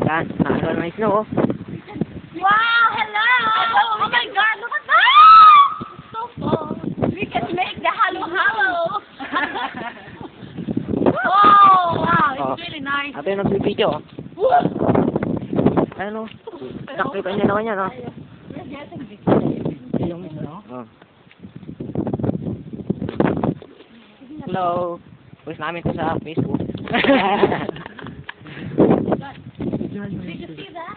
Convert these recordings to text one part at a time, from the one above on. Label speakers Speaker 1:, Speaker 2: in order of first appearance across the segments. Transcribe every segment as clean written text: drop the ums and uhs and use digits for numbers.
Speaker 1: Yan, nakagawa ng snow, oh.
Speaker 2: Wow! Hello! Oh my God! Look at that! So cool. We can make the halo-halo. Oh, wow! It's
Speaker 1: Oh.
Speaker 2: really nice.
Speaker 1: Ito yung nagbibideo, oh. Ano? Nakita niya naman yan, oh.
Speaker 2: We're getting this.
Speaker 1: Yung, oh. Hello. Post namin ito sa Facebook.
Speaker 2: Did you see that?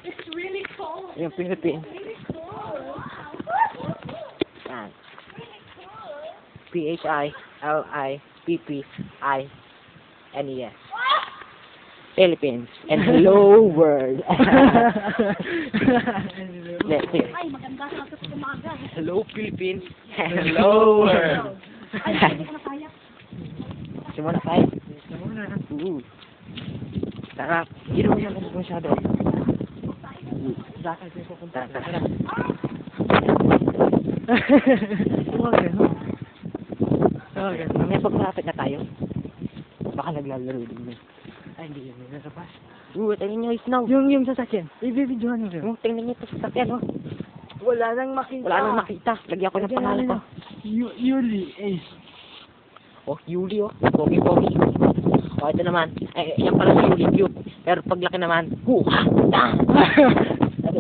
Speaker 2: It's really cool.
Speaker 1: Yung Philippines.
Speaker 2: Really cool.
Speaker 1: Yan.
Speaker 2: Really cool.
Speaker 1: Philippines. Philippines. And hello world. Let's see.
Speaker 2: Ay, maganda sa akin sa umaga.
Speaker 1: Hello Philippines. Hello world.
Speaker 2: Ay, hindi ko na kaya.
Speaker 1: Simula tayo. Sarap. Hindi mo siya kasi masyado. Saka tayo pupunta. Sarap. May pagmalapit na tayo. Baka naglalaro din mo. Ay, hindi yun. Nasa pas. Tingnan nyo yung snow.
Speaker 3: Yung sasakyan. I-videohan mo siya.
Speaker 1: Tingnan nyo ito sa sasakyan, oh.
Speaker 3: Wala nang makita.
Speaker 1: Wala nang makita. Lagyan ko ng pangalan ko.
Speaker 3: Yuli, Ace.
Speaker 1: Oh, Yuli, oh. Pogi-pogi. Oh, ito naman. Eh, yan pala si Yuli, cute. Pero paglaki naman, ito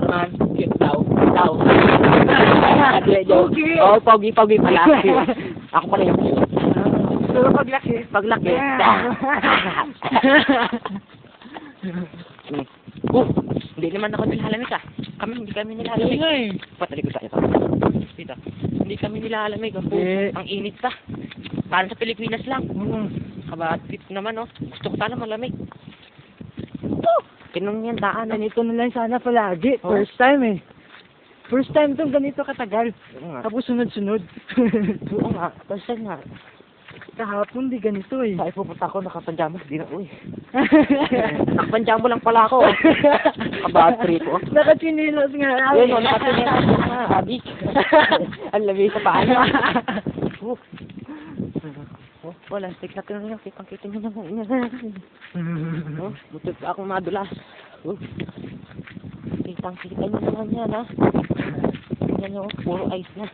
Speaker 1: naman, cute daw.
Speaker 3: Pogi!
Speaker 1: Oh, pogi pala. Ako pala yung cute.
Speaker 3: Pero paglaki.
Speaker 1: Hindi naman ako nilalamig, ah. Hindi kami nilalamig. Patali ko sa ito. Dito. Hindi kami nilalamig. Ang init pa. Parang sa Pilipinas lang. Kabatit naman, oh. Gusto ko sana malamig. Kinong yan, daan.
Speaker 3: Ganito na lang sana palagi. First time eh. First time itong ganito katagal. Tapos sunod-sunod.
Speaker 1: Oo nga. First time nga.
Speaker 3: Kahapon di ganito eh.
Speaker 1: Saan pupunta ako, nakapanjama. Di na, uy. Nakapanjama lang pala ako. Kabat trip, oh.
Speaker 3: Nakachinilos nga.
Speaker 1: Yun, nakachinilos nga. Adik. Ang labi sa paan. Wala, stick na tinanong nyo. Kitang-kita nyo naman. Butod ka akong madulas. Kitang-kita nyo naman yan, ha. Tingnan nyo, puro ice na.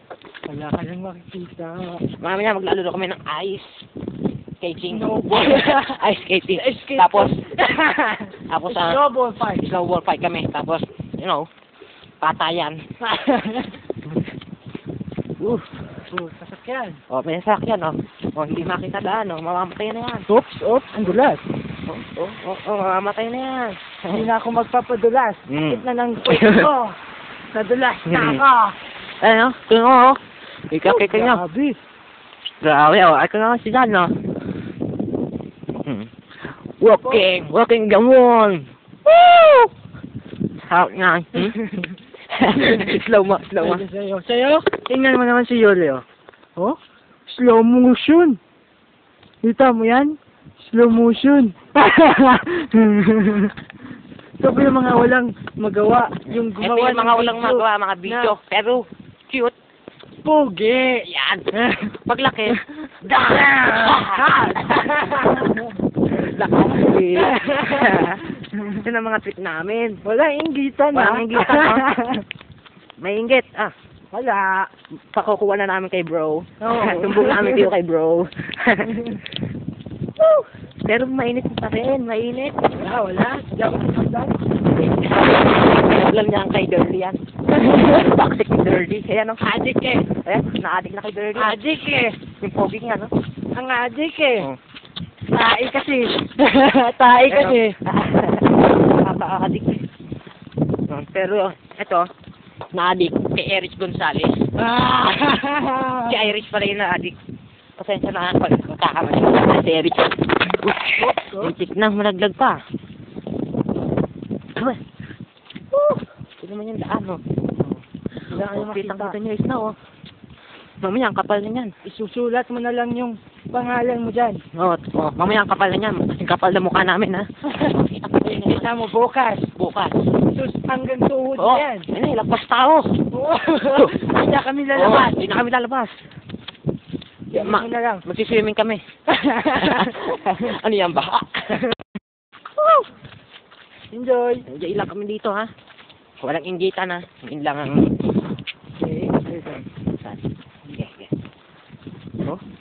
Speaker 3: Wala ka lang makikita.
Speaker 1: Mamaya maglalaro kami ng ice skating.
Speaker 3: Snowball.
Speaker 1: Ice skating. Tapos
Speaker 3: Snowball fight.
Speaker 1: snowball fight kami. Tapos, you know, patayan.
Speaker 3: Sasakyan.
Speaker 1: Oh, may sasakyan, oh. Oh, hindi makita daan, oh. Mamamatay na yan.
Speaker 3: Oops, ang dulas.
Speaker 1: Mamamatay na yan.
Speaker 3: Hindi na ako magpapadulas. Sakit na ng puwet ko. Nadulas na ako.
Speaker 1: Ano? Tingnan mo, oh. Ika-kika nyo.
Speaker 3: Grabe.
Speaker 1: Grabe, oh. Ito na si Dan, no? Walking the moon. Woo! Sarap nga. Slow mo.
Speaker 3: Sa'yo? Tingnan mo naman si Yuli, oh. Oh? Slow motion. Kita mo yan? Slow motion. Ito po yung mga walang magawa. Yung
Speaker 1: Ito
Speaker 3: gumawa
Speaker 1: yung mga walang magawa, mga video. Pero, cute.
Speaker 3: Pogi.
Speaker 1: Yan. Paglaki. Ito na mga tweet namin.
Speaker 3: Wala inggitan, ha?
Speaker 1: Walang inggitan, ha? May inggit.
Speaker 3: Wala.
Speaker 1: Pakukuha na namin kay bro.
Speaker 3: Oo.
Speaker 1: Tumbong namin kayo kay bro. Pero mainit pa rin. Mainit.
Speaker 3: Wala.
Speaker 1: Alam niya ang kay Dirty yan. Toxic ni Dirty. Kaya nang addict eh. Ayan, na-addict na kay Dirty.
Speaker 3: Addict eh.
Speaker 1: Yung pogi niya, no?
Speaker 3: Ang addict eh.
Speaker 1: Oh.
Speaker 3: Tae kasi. Tae kasi.
Speaker 1: Nakaka-addict eh. Pero, ito, na-addict kay Erich Gonzalez. Si Irish pala yung na-addict. Pasensya na pag magkakamali si Erich. Yung chick na, malaglag pa. Ito naman yung daan, no? Kitang-kita nyo is na, oh. Mamaya, ang kapal na yan.
Speaker 3: Isusulat mo na lang yung pangalan mo dyan.
Speaker 1: Mamaya, ang kapal na yan. Ang kapal na mukha namin, ha?
Speaker 3: Kita mo bukas. Hanggang tuhod yan.
Speaker 1: Ano, lagpas tao.
Speaker 3: Hindi na kami lalabas.
Speaker 1: Hindi na kami lalabas.
Speaker 3: Na lang.
Speaker 1: Magsiswimming kami. Ano yan ba?
Speaker 3: Enjoy.
Speaker 1: Enjoy lang kami dito, ha? Walang inggitan, ha? Yun lang ang...
Speaker 3: Okay.
Speaker 1: Saan?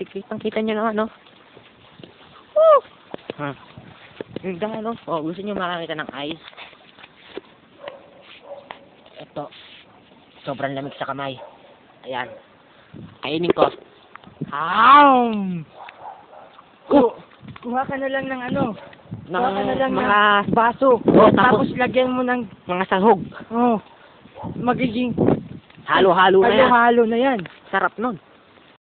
Speaker 1: Okay. Oh, kita nyo naman, no? Woo! Ha? Yung dahil, no? Oh, gusto nyo makakita ng ice? Ito. Sobrang lamig sa kamay. Ayan. Kainin ko.
Speaker 3: Kuha ka na lang ng ano.
Speaker 1: Ng
Speaker 3: Kuha ka na lang
Speaker 1: mga...
Speaker 3: ng baso.
Speaker 1: Oh,
Speaker 3: tapos
Speaker 1: tapos
Speaker 3: lagyan mo ng
Speaker 1: mga sahog.
Speaker 3: magiging
Speaker 1: Halo-halo na yan.
Speaker 3: halo-halo na yan.
Speaker 1: Sarap nun.